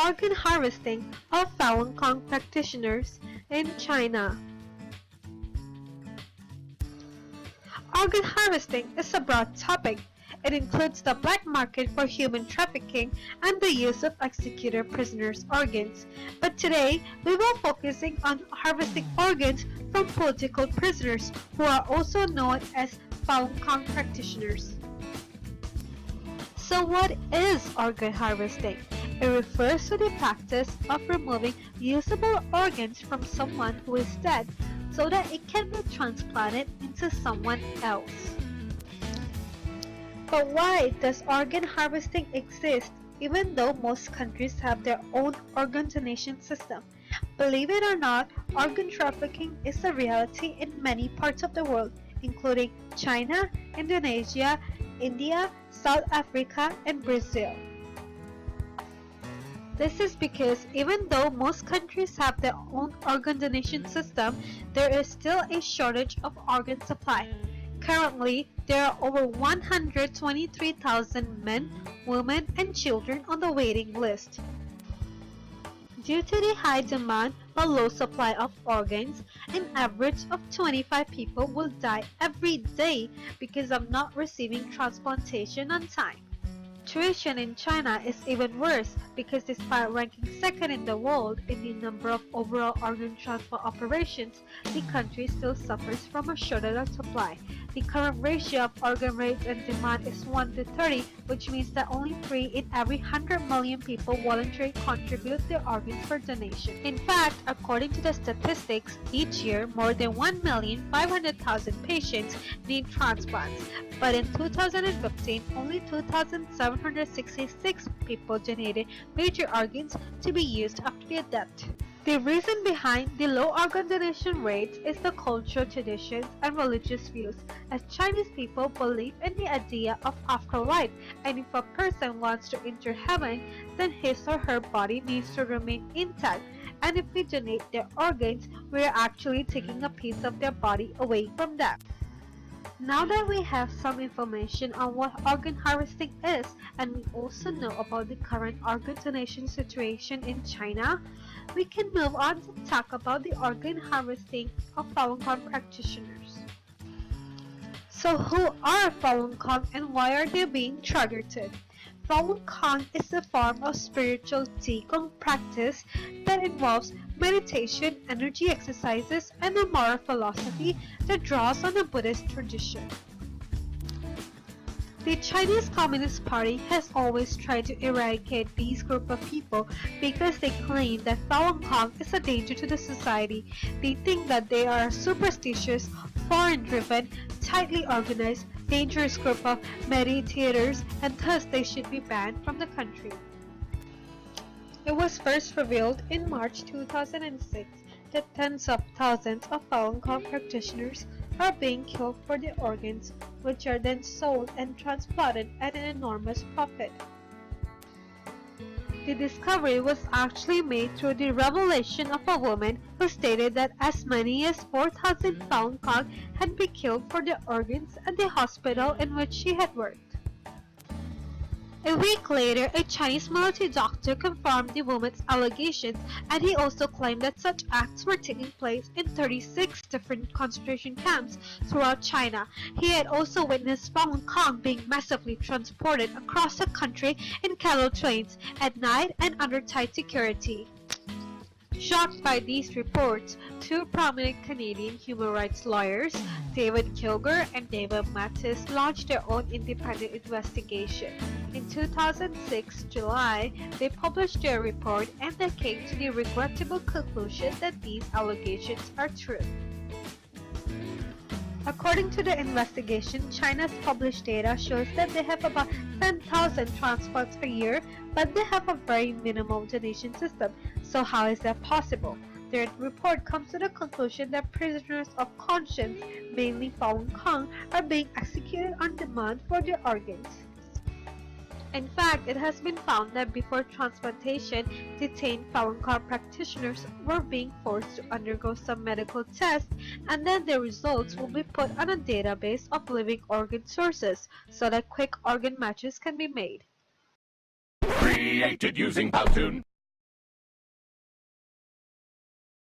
organ harvesting of Falun Gong practitioners in China. Organ harvesting is a broad topic. It includes the black market for human trafficking and the use of executed prisoners' organs. But today, we will be focusing on harvesting organs from political prisoners who are also known as Falun Gong practitioners. So what is organ harvesting? It refers to the practice of removing usable organs from someone who is dead so that it can be transplanted into someone else. But why does organ harvesting exist even though most countries have their own organ donation system? Believe it or not, organ trafficking is a reality in many parts of the world, including China, Indonesia, India, South Africa, and Brazil. This is because even though most countries have their own organ donation system, there is still a shortage of organ supply. Currently, there are over 123,000 men, women, and children on the waiting list. Due to the high demand but low supply of organs, an average of 25 people will die every day because of not receiving transplantation on time. Situation in China is even worse because despite ranking second in the world in the number of overall organ transplant operations, the country still suffers from a shortage of supply. The current ratio of organ rates and demand is 1:30, which means that only 3 in every 100 million people voluntarily contribute their organs for donation. In fact, according to the statistics, each year more than 1,500,000 patients need transplants. But in 2015, only 2,766 people donated major organs to be used after their death. The reason behind the low organ donation rates is the cultural traditions and religious views, as Chinese people believe in the idea of afterlife, and if a person wants to enter heaven, then his or her body needs to remain intact, and if we donate their organs, we are actually taking a piece of their body away from them. Now that we have some information on what organ harvesting is, and we also know about the current organ donation situation in China, we can move on to talk about the organ harvesting of Falun Gong practitioners. So who are Falun Gong and why are they being targeted? Falun Gong is a form of spiritual Qigong practice that involves meditation, energy exercises, and a moral philosophy that draws on the Buddhist tradition. The Chinese Communist Party has always tried to eradicate these group of people because they claim that Falun Gong is a danger to the society. They think that they are a superstitious, foreign-driven, tightly organized, dangerous group of meditators, and thus they should be banned from the country. It was first revealed in March 2006 that tens of thousands of Falun Gong practitioners are being killed for their organs, which are then sold and transplanted at an enormous profit. The discovery was actually made through the revelation of a woman who stated that as many as 4,000 Falun Gong had been killed for their organs at the hospital in which she had worked. A week later, a Chinese military doctor confirmed the woman's allegations, and he also claimed that such acts were taking place in 36 different concentration camps throughout China. He had also witnessed Falun Gong being massively transported across the country in cattle trains at night and under tight security. Shocked by these reports, two prominent Canadian human rights lawyers, David Kilger and David Mattis, launched their own independent investigation. In 2006 July, they published their report and they came to the regrettable conclusion that these allegations are true. According to the investigation, China's published data shows that they have about 10,000 transplants a year, but they have a very minimal donation system. So how is that possible? Their report comes to the conclusion that prisoners of conscience, mainly Falun Gong, are being executed on demand for their organs. In fact, it has been found that before transplantation, detained Falun Gong practitioners were being forced to undergo some medical tests, and then their results will be put on a database of living organ sources so that quick organ matches can be made. Created using Powtoon.